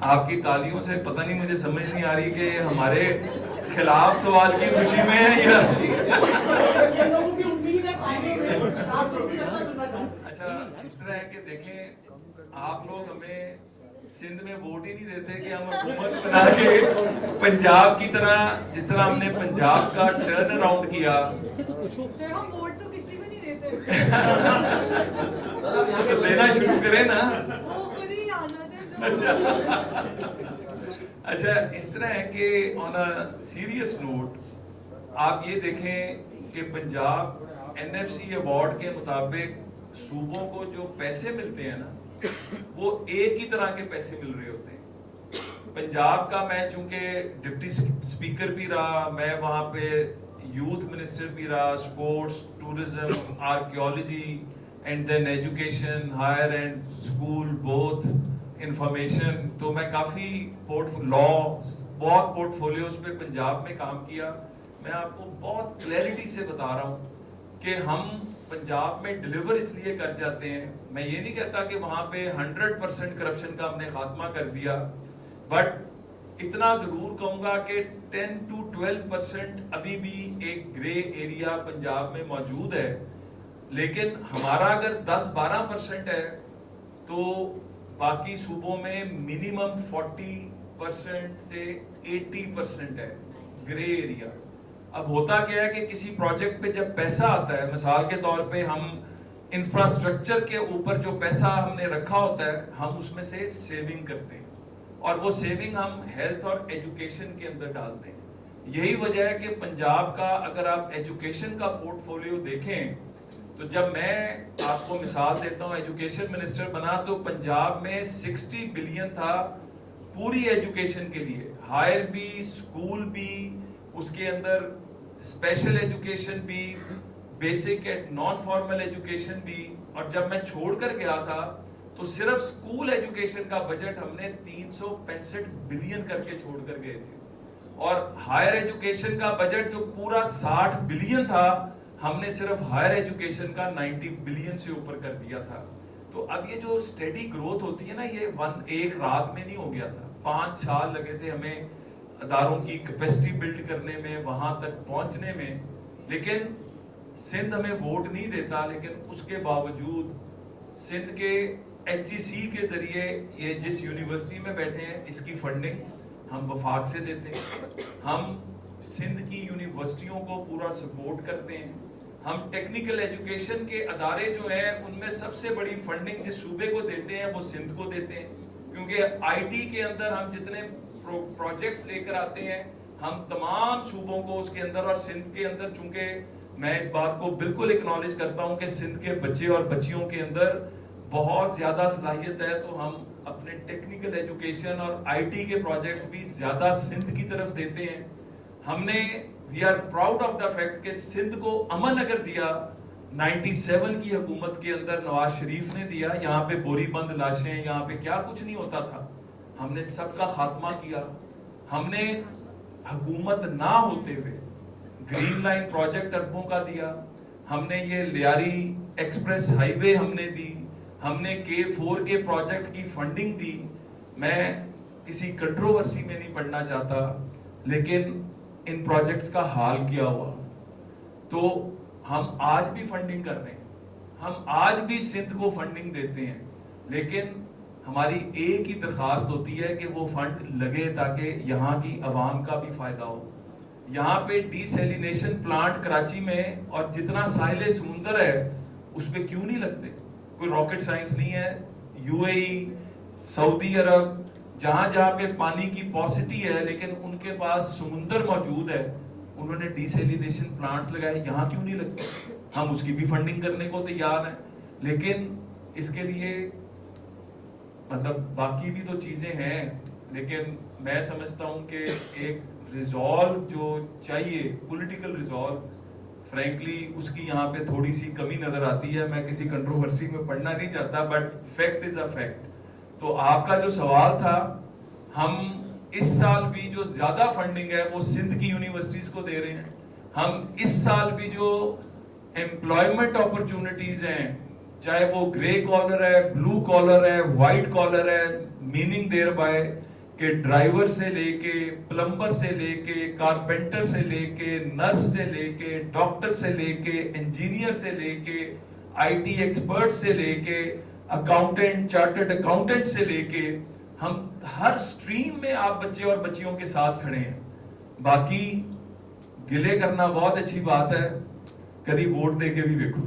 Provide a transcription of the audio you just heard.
آپ کی تالیوں سے پتہ نہیں مجھے سمجھ نہیں آ رہی کہ ہمارے خلاف سوال کی خوشی میں ہے یا اچھا اس طرح ہے کہ دیکھیں آپ لوگ ہمیں سندھ میں ووٹ ہی نہیں دیتے کہ ہم حکومت بنا کے پنجاب کی طرح، جس طرح ہم نے پنجاب کا ٹرن اراؤنڈ کیا. سر ہم ووٹ تو کسی کو نہیں دیتے. تو دینا شروع کریں نا. وہ خود ہی آ جاتے ہیں. اچھا اس طرح ہے کہ آن اے سیریس نوٹ آپ یہ دیکھیں کہ Punjab N F C award کے مطابق صوبوں کو جو پیسے ملتے ہیں نا وہ ایک ہی طرح کے پیسے مل رہے ہوتے ہیں. پنجاب کا میں چونکہ ڈپٹی اسپیکر بھی رہا، میں وہاں پہ یوتھ منسٹر بھی رہا، sports, tourism, archaeology and then education, higher and school both, information, تو میں کافی بہت پورٹ فولیوز پہ پنجاب میں کام کیا. میں آپ کو بہت کلیئرٹی سے بتا رہا ہوں کہ ہم پنجاب میں ڈیلیور اس لیے کر جاتے ہیں. میں یہ نہیں کہتا کہ وہاں پہ 100% کرپشن کا ہم نے خاتمہ کر دیا، بٹ اتنا ضرور کہوں گا کہ 10 to 12% ابھی بھی ایک گرے ایریا پنجاب میں موجود ہے. لیکن ہمارا اگر 10-12% ہے تو باقی صوبوں میں منیمم 40% سے 80% ہے گرے ایریا. اب ہوتا کیا ہے کہ کسی پروجیکٹ پہ جب پیسہ آتا ہے، مثال کے طور پہ ہم انفراسٹرکچر کے اوپر جو پیسہ ہم نے رکھا ہوتا ہے ہم اس میں سے سیونگ کرتے ہیں، اور وہ سیونگ ہم ہیلتھ اور ایجوکیشن کے اندر ڈالتے ہیں. یہی وجہ ہے کہ پنجاب کا اگر آپ ایجوکیشن کا پورٹ فولیو دیکھیں تو جب میں آپ کو مثال دیتا ہوں ایجوکیشن منسٹر بنا تو پنجاب میں 60 بلین تھا پوری ایجوکیشن کے لیے، ہائر بھی، اسکول بھی، اس کے اندر اسپیشل ایجوکیشن بھی، basic and non formal education بھی. اور جب میں چھوڑ کر گیا تھا تو صرف اسکول ایجوکیشن کا بجٹ ہم نے 365 بلین کر کے چھوڑ کر گئے تھے، اور ہائر ایجوکیشن کا بجٹ جو پورا 60 بلین تھا ہم نے صرف ہائر ایجوکیشن کا 90 بلین سے اوپر کر دیا تھا. تو اب یہ جو اسٹیڈی گروتھ ہوتی ہے نا، یہ ایک رات میں نہیں ہو گیا تھا. 5 سال لگے تھے ہمیں اداروں کی کیپیسٹی بلڈ کرنے میں، وہاں تک پہنچنے میں. لیکن سندھ ہمیں ووٹ نہیں دیتا، لیکن اس کے باوجود سندھ کے ایچ جی سی کے ذریعے یہ جس یونیورسٹی میں بیٹھے ہیں اس کی فنڈنگ ہم وفاق سے دیتے ہیں. ہم سندھ کی یونیورسٹیوں کو پورا سپورٹ کرتے ہیں. ہم ٹیکنیکل ایجوکیشن کے ادارے جو ہیں ان میں سب سے بڑی فنڈنگ جس صوبے کو دیتے ہیں وہ سندھ کو دیتے ہیں، کیونکہ آئی ٹی کے اندر ہم جتنے پروجیکٹس لے کر آتے ہیں ہم تمام صوبوں کو اس کے اندر، اور سندھ کے اندر چونکہ میں اس بات کو بالکل اکنالج کرتا ہوں کہ سندھ کے بچے اور بچیوں کے اندر بہت زیادہ صلاحیت ہے، تو ہم اپنے ٹیکنیکل ایجوکیشن اور آئی ٹی کے پروجیکٹس بھی زیادہ سندھ کی طرف دیتے ہیں. ہم نے we are proud of the fact کہ سندھ کو امن اگر دیا 97 کی حکومت کے اندر نواز شریف نے دیا، یہاں پہ بوری بند لاشیں، یہاں پہ کیا کچھ نہیں ہوتا تھا، ہم نے سب کا خاتمہ کیا. ہم نے حکومت نہ ہوتے ہوئے گرین لائن پروجیکٹ اربوں کا دیا، ہم نے یہ لیاری ایکسپریس ہائی وے ہم نے دی، ہم نے K4 کے پروجیکٹ کی فنڈنگ دی. میں کسی کنٹروورسی میں نہیں پڑھنا چاہتا، لیکن ان پروجیکٹس کا حال کیا ہوا. تو ہم آج بھی فنڈنگ کر رہے ہیں، ہم آج بھی سندھ کو فنڈنگ دیتے ہیں، لیکن ہماری ایک ہی درخواست ہوتی ہے کہ وہ فنڈ لگے تاکہ یہاں کی عوام کا بھی فائدہ ہو. یہاں پہ ڈی سیلینیشن پلانٹ کراچی میں اور جتنا ساحل سمندر ہے اس پہ کیوں نہیں لگتے؟ کوئی راکٹ سائنس نہیں ہے. یو اے ای، سعودی عرب، جہاں جہاں پہ پانی کی پاسٹی ہے لیکن ان کے پاس سمندر موجود ہے، انہوں نے ڈی سیلینیشن پلانٹس لگائے، یہاں کیوں نہیں لگتے؟ ہم اس کی بھی فنڈنگ کرنے کو تیار ہیں، لیکن اس کے لیے مطلب باقی بھی تو چیزیں ہیں. لیکن میں سمجھتا ہوں کہ ایک ریزالو جو چاہیے، پولیٹیکل ریزالو، فرینکلی اس کی یہاں پہ تھوڑی سی کمی نظر آتی ہے. میں کسی کنٹروورسی میں پڑھنا نہیں چاہتا، but fact is a fact. تو آپ کا جو سوال تھا، ہم اس سال بھی جو زیادہ فنڈنگ ہے وہ سندھ کی یونیورسٹیز کو دے رہے ہیں. ہم اس سال بھی جو امپلائمنٹ اپرچونٹیز ہیں، چاہے وہ گرے کالر ہے، بلو کالر ہے، وائٹ کالر ہے، میننگ دیر بائی کہ ڈرائیور سے لے کے پلمبر سے لے کے کارپینٹر سے لے کے نرس سے لے کے ڈاکٹر سے لے کے انجینئر سے لے کے آئی ٹی ایکسپرٹ سے لے کے اکاؤنٹنٹ چارٹرڈ اکاؤنٹنٹ سے لے کے ہم ہر سٹریم میں آپ بچے اور بچیوں کے ساتھ کھڑے ہیں. باقی گلے کرنا بہت اچھی بات ہے, کبھی ووٹ دے کے بھی دیکھو.